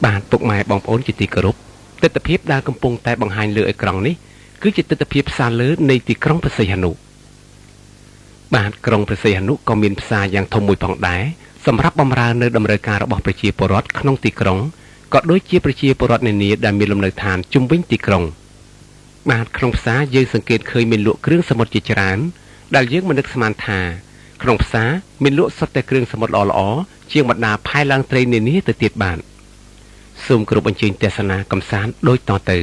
បាទពុកម៉ែបងប្អូនជាទីគោរពទស្សនភាពដែលកំពុងតែបង្ហាញលើអេក្រង់នេះគឺជាទស្សនភាពផ្សារលើនៃទីក្រុងព្រះសីហនុបាទក្រុងព្រះសីហនុក៏មានផ្សារយ៉ាងធំមួយផងដែរសម្រាប់បម្រើនៅតម្រូវការរបស់ប្រជាពលរដ្ឋក្នុងទីក្រុងក៏ដូចជាប្រជាពលរដ្ឋនានាដែលមានលំនៅឋានជុំវិញទីក្រុងបាទក្នុងផ្សារយើងសង្កេតឃើញមានលក់គ្រឿងសមុទ្រជាច្រើនដែលយើងមិននឹកស្មានថាក្នុងផ្សារមានលក់សុទ្ធតែគ្រឿងសមុទ្រល្អៗជាងបណ្ដាផែឡើងត្រីនានាទៅទៀតបាទសូមគោរពអញ្ជើញទស្សនាកំសាន្តដូចតទៅ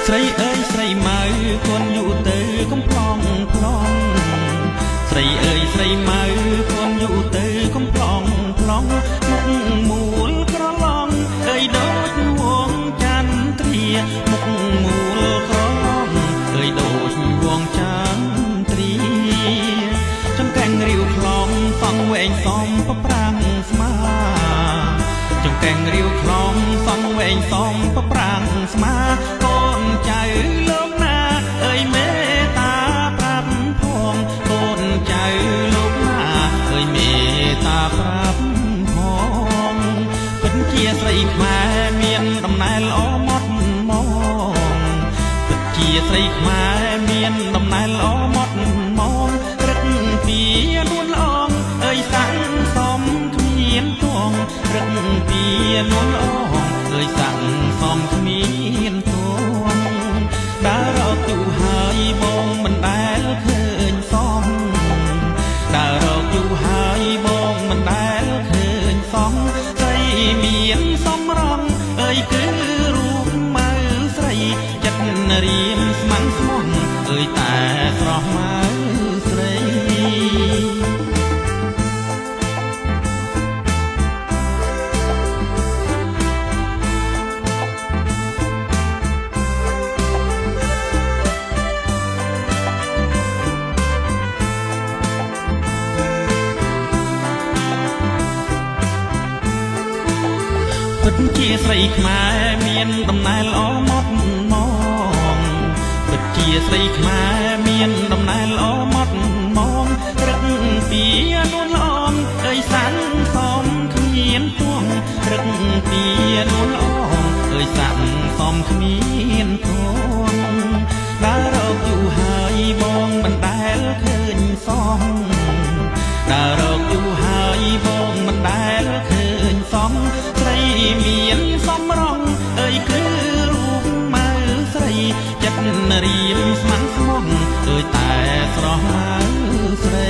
ស្រីអើយស្រីម៉ៅកូនយូទៅកំប្លង់ប្លង់ស្រីអើយស្រីម៉ៅកូនយូទៅកំប្លង់ប្លង់មុខមូលក្រឡងអើយដូចវងចន្ទ្រាមុខមូលក្រឡងអើយដូចវងចន្ទ្រាចំកែងរាវខ្លងសង់វែងសំប្រប្រាំងស្មាចំកែងរាវខ្លងសង់វែងសំប្រប្រាំងស្មាចៅលោកណាអើយមេតាប្រាប់ផងកូនចៅលោកណាអើយមេតាប្រាប់ផងពិតជាស្រីខ្មែរមានដំណើរល្អម៉ត់ម៉ងពិតជាស្រីខ្មែរមានដំណើរល្អម៉ត់ម៉ងរឹកពីនួនល្អងអើយសាំងសំគ្មានទងរឹកពីនួនល្អងអើយសាំងសំគ្មានទងដើររកយូរហើយបងមិនដែលឃើញសមដើររកយូរហើយបងមិនដែលឃើញសមស្រីមានសំរងអើយគឺរូបម៉ៅស្រីចិត្តរៀមស្មាំងស្មោះអើយតែស្រស់ម៉ៅស្រីពិតជាស្រីខ្មែរមានដំណើរល្អម៉ត់ម៉ងពិតជាស្រីខ្មែរមានដំណើរល្អម៉ត់ម៉ងរឹកពីនួនល្អងអើយសាំងសំគ្មានទួងរឹកពីនួនល្អងអើយសាំងសំគ្មានទួងដើររកយូរហើយបងមិនដែលឃើញសមដើររកយូរហើយបងមិនដែលឃើញសមស្រីមានសំរងអើយគឺរូបម៉ៅស្រីចិត្តរៀមស្មាំងស្មោះអើយតែស្រស់ម៉ៅស្រី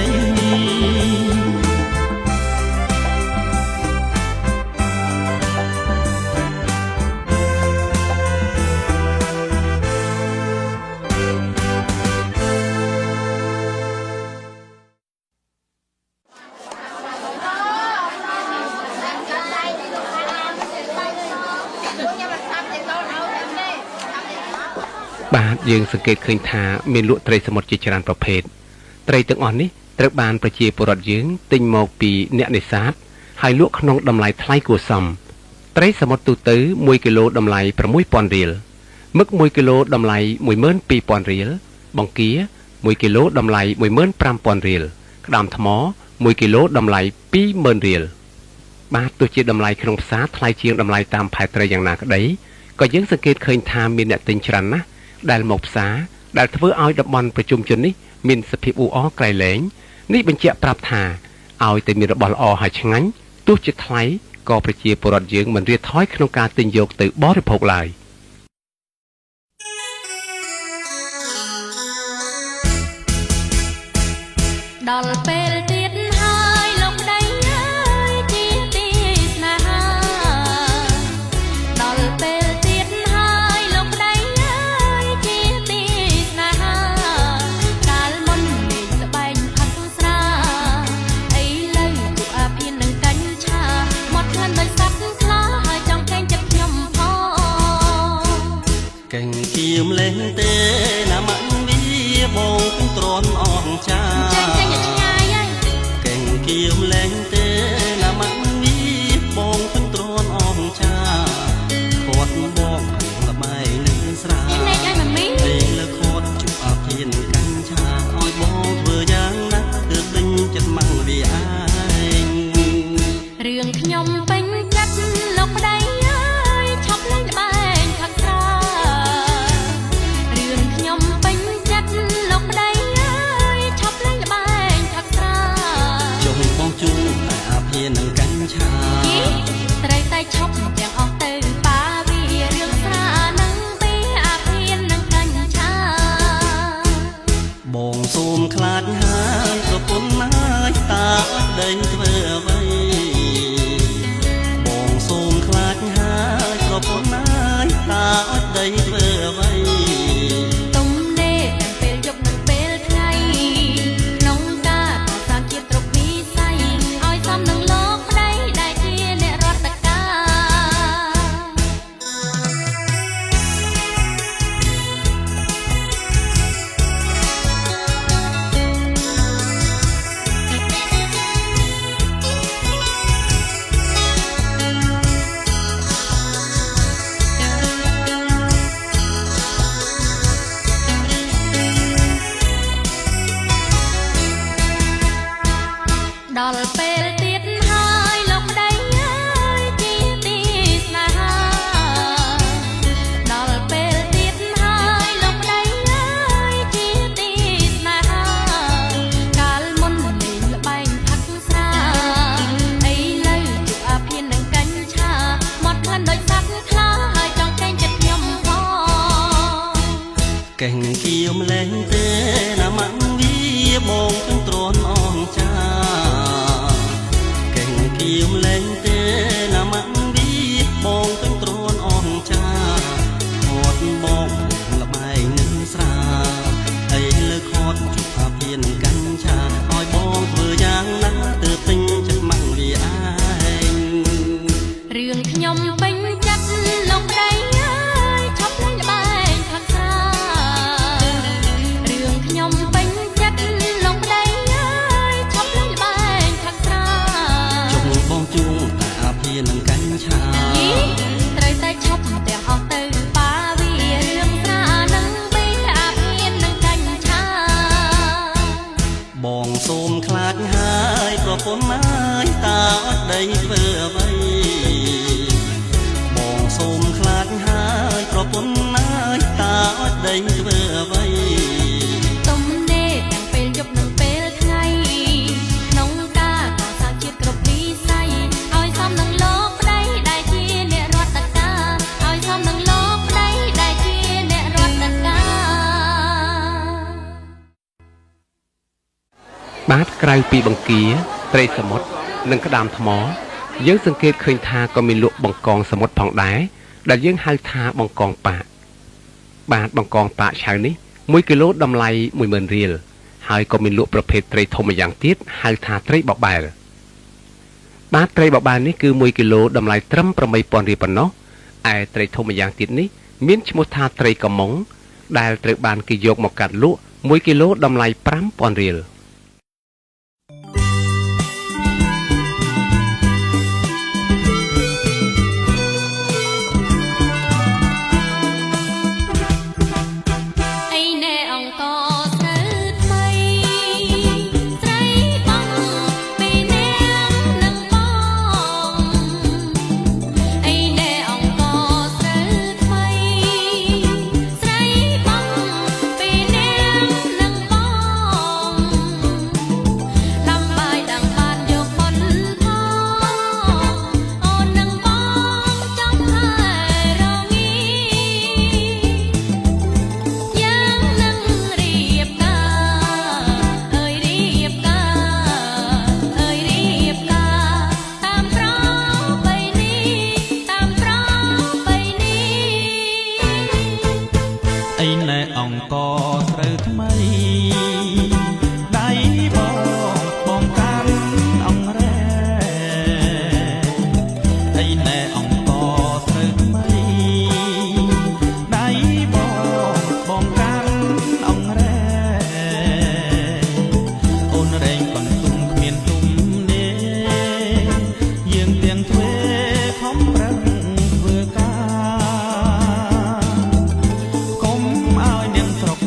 បាទយើងសង្កេតឃើញថាមានលក់ត្រីសមុទ្រជាច្រើនប្រភេទត្រីទាំងអស់នេះត្រូវបានប្រជាពលរដ្ឋយើងទិញមកពីអ្នកនេសាទហើយលក់ក្នុងតម្លៃថ្លៃគួរសមត្រីសមុទ្រទូទៅ1គីឡូតម្លៃ 6,000 រៀលមឹក1គីឡូតម្លៃ 12,000 រៀលបង្គា1គីឡូតម្លៃ 15,000 រៀលក្តាមថ្ម1គីឡូតម្លៃ 20,000 រៀលបាទទោះជាតម្លៃក្នុងផ្សារថ្លៃជាងតម្លៃតាមផែនត្រីយ៉ាងណាក្តីក៏យើងសង្កេតឃើញថាមានអ្នកទិញច្រើនណាស់ដែលមកផ្សារដែលធ្វើឲ្យតំបន់ប្រជុំជននេះមានសភាពអ៊ូអរក្រៃលែងនេះបញ្ជាក់ប្រាប់ថាឲ្យតែមានរបស់ល្អហើយឆ្ងាញ់ទោះជាថ្លៃក៏ប្រជាពលរដ្ឋយើងមិនរៀថយក្នុងការទិញយកទៅបរិភោគឡើយដល់ពេលទៀតហើយលោកប្តីអើយជាទីស្នេហាដល់ពេលទៀតហើយលោកប្តីអើយជាទីស្នេហាកាលមុនលេងល្បែងផាត់ស្រាឥឡូវទូអាភៀននឹងកាញ់ឆាមកថ្លឹងដោយសັດខ្លាហើយចង់កេងចិត្តខ្ញុំផងកេងគៀមលេងទេណាម៉ាក់វាបងទ្រាំអងចាចេញឆ្ងាយហើយកេងគៀមលេងទេណាម៉ាក់វា នឹងកញ្ឆា ត្រូវតែឈប់ទាំងអស់ទៅប៉ាវារឿងស្រានឹងពីអាភៀននឹងកញ្ឆា បងសូមខ្លាចហើយប្រពន្ធហើយតាអត់ដីធ្វើអ្វីបងសូមខ្លាចហើយប្រពន្ធហើយតាអត់ដីធ្វើអ្វី ទុំនេទាំងពេលយប់និងពេលថ្ងៃក្នុងការកសាងជាតិគ្រប់វិស័យឲ្យសមនឹងលោកប្តីដែលជាអ្នករដ្ឋការ ដល់ពេលទៀតហើយលោកប្តីអើយជាទីស្នេហាដល់ពេលទៀតហើយលោកប្តីអើយជាទីស្នេហាកាលមុនលេងល្បែងផឹកស្រាឥឡូវជួអាភៀននឹងកញ្ឆាមកថ្លិនដូចសត្វខ្លាហើយចង់កេងចិត្តខ្ញុំផង កេងគៀវម្លេះទេណាម៉ាក់វាបងទាំងទ្រាំអងចាកេងគៀវម្លេះទេណាម៉ាក់វាបងទាំងទ្រាំអងចាខត់បងល្បែងនឹងស្រាហើយលើខត់ជួបអាភៀននឹងកញ្ឆាឲ្យបងធ្វើយ៉ាងណាទើបទិញចិត្តម៉ាក់វាឯង រឿងខ្ញុំពេញចិត្តលោកប្តីអើយឈប់លេងល្បែងផឹកស្រារឿងខ្ញុំពេញចិត្តលោកប្តីអើយឈប់លេងល្បែងផឹកស្រា ជុំបងជួងតែអាភៀននឹងកញ្ឆា ត្រូវតែឈប់ទាំងអស់ទៅប៉ាវារឿងស្រានឹងពីអាភៀននឹងកញ្ឆា បងសូមខ្លាចហើយប្រពន្ធហើយតាអត់ដីធ្វើអ្វីបងសូមខ្លាចហើយប្រពន្ធហើយតាអត់ដីធ្វើអ្វី ទុំនេទាំងពេលយប់និងពេលថ្ងៃក្នុងការកសាងជាតិគ្រប់វិស័យឲ្យសមនឹងលោកប្តីដែលជាអ្នករដ្ឋការឲ្យសមនឹងលោកប្តីដែលជាអ្នករដ្ឋការ បាទក្រៅពីបង្គាត្រីសមុទ្រនិងក្តាមថ្មយើងសង្កេតឃើញថាក៏មានលក់បង្កងសមុទ្រផងដែរដែលយើងហៅថាបង្កងប៉ាកបាទបង្កងប៉ាកឆៅនេះ1គីឡូតម្លៃ 10000 រៀលហើយក៏មានលក់ប្រភេទត្រីធំម្យ៉ាងទៀតហៅថាត្រីបបែលបាទត្រីបបែលនេះគឺ1គីឡូតម្លៃត្រឹម 8000 រៀលប៉ុណ្ណោះឯត្រីធំម្យ៉ាងទៀតនេះមានឈ្មោះថាត្រីកំមុងដែលត្រូវបានគេយកមកកាត់លក់1គីឡូតម្លៃ 5000 រៀល អីណែអង្គស្រូវថ្មីស្រីបងពីនាងនឹងបងអីណែអង្គស្រូវថ្មីស្រីបងពីនាងនឹងបងដាំបាយដាំបានយកប៉ុនផងអូននឹងបងចំហើយរងី យ៉ាងនឹងរៀបការអើយរៀបការអើយរៀបការតាមប្របីនេះតាមប្របីនេះ អីណែអង្គស្រូវថ្មីដៃបងកាន់អង្រែអីណែអង្គស្រូវថ្មីដៃបងកាន់អង្រែអូនរែងបន្ទុំគ្មានទុំនេះយើងទាំងទ្វេខំប្រឹងធ្វើការ កុំឲ្យនាងស្រុក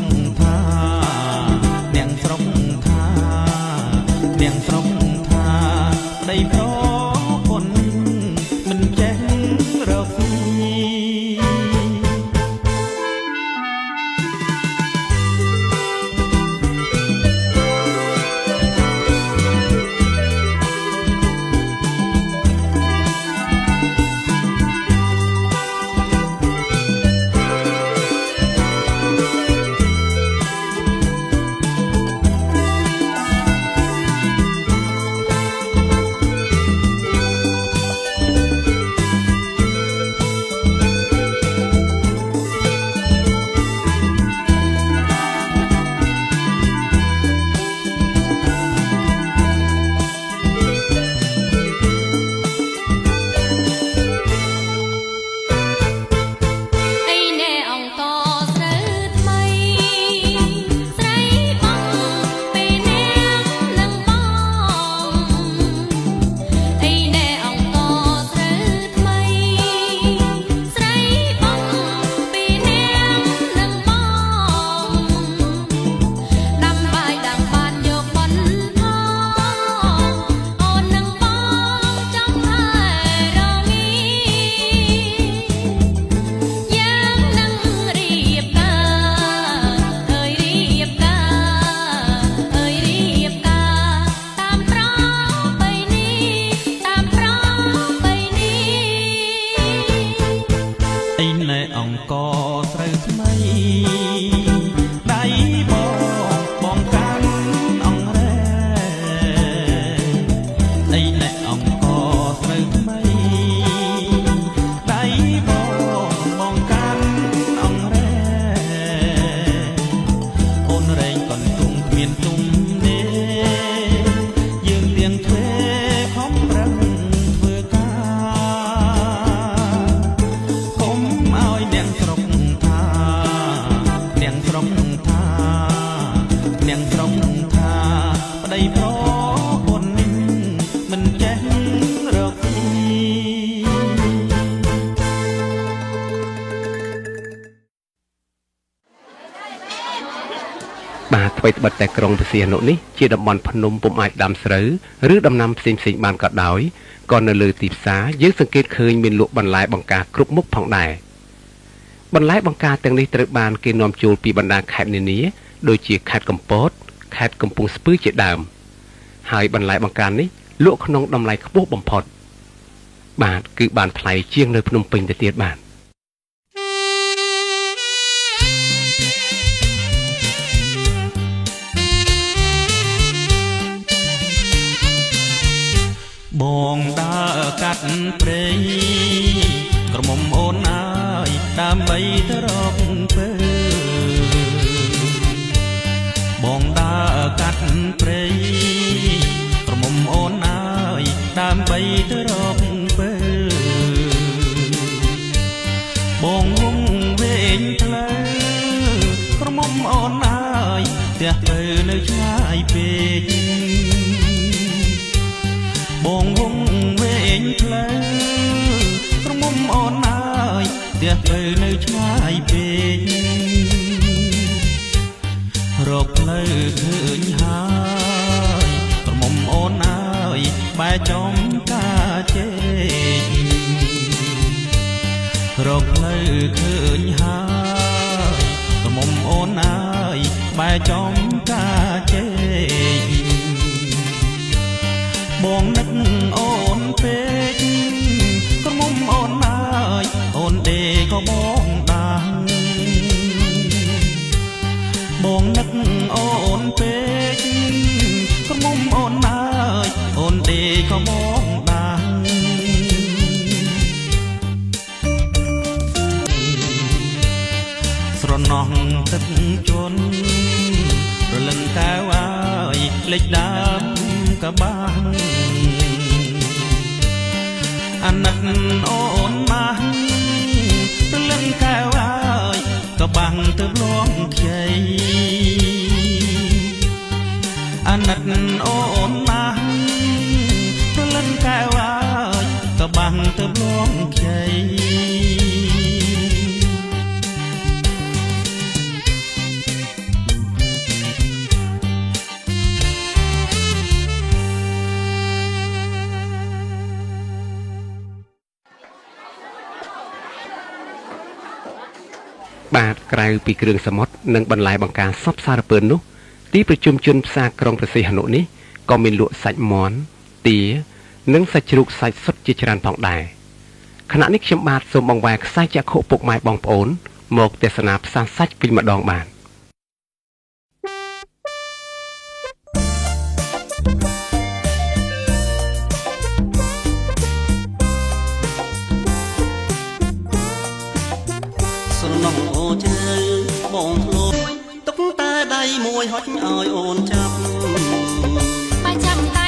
ថ្មីត្បិតតែក្រុងព្រះសីហនុនេះជាតំបន់ភ្នំពុំអាចដាំស្រូវឬដំណាំផ្សេងៗបានក៏ដោយក៏នៅលើទីផ្សារយើងសង្កេតឃើញមានលក់បន្លែបង្ការគ្រប់មុខផងដែរបន្លែបង្ការទាំងនេះត្រូវបានគេនាំចូលពីបណ្ដាខេត្តនានាដូចជាខេត្តកំពតខេត្តកំពង់ស្ពឺជាដើមហើយបន្លែបង្ការនេះលក់ក្នុងតម្លៃខ្ពស់បំផុតបាទគឺបានថ្លៃជាងនៅភ្នំពេញទៅទៀតបាទបងដើរកាត់ព្រៃក្រមុំអូនអើយដើម្បីទៅរកពើបងដើរកាត់ព្រៃក្រមុំអូនអើយដើម្បីទៅរកពើបងងងវែងផ្លូវក្រមុំអូនអើយផ្ទះទៅនៅឆ្ងាយពេកបងវងវែងផ្លូវក្រមុំអូនអើយផ្ទះទៅនៅឆ្ងាយពេករកផ្លូវឃើញហើយក្រមុំអូនអើយបែរចំការជែករកផ្លូវឃើញហើយក្រមុំអូនអើយបែរចំការជែកបងនឹកអូនពេកក្រមុំអូនអើយអូនដេកក៏បងដាំងបងនឹកអូនពេកក្រមុំអូនអើយអូនដេកក៏បងដាំងស្រណោះទឹកជន់រលឹងកែវអើយលេចដើមកបាំងអាណិតអូនម៉ាស់ព្រលឹងកែវអើយកបាំងទៅលងខ្ចីអាណិតអូនម៉ាស់ព្រលឹងកែវអើយកបាំងទៅលងខ្ចីបាទក្រៅពីគ្រឿងសមុទ្រនិងបន្លែបង្ការសពសារពើនោះទីប្រជុំជនផ្សារក្រុងព្រះសីហនុនេះក៏មានលក់សាច់មាន់ទានិងសាច់ជ្រូកសាច់សុទ្ធជាច្រើនផងដែរខណៈនេះខ្ញុំបាទសូមបង្វែរខ្សែចក្ខុពុកម៉ែបងប្អូនមកទស្សនាផ្សារសាច់វិញម្ដងបាទបងធ្លាប់ទុកតែដៃមួយហុចឲ្យអូនចាប់បើចាំដៃ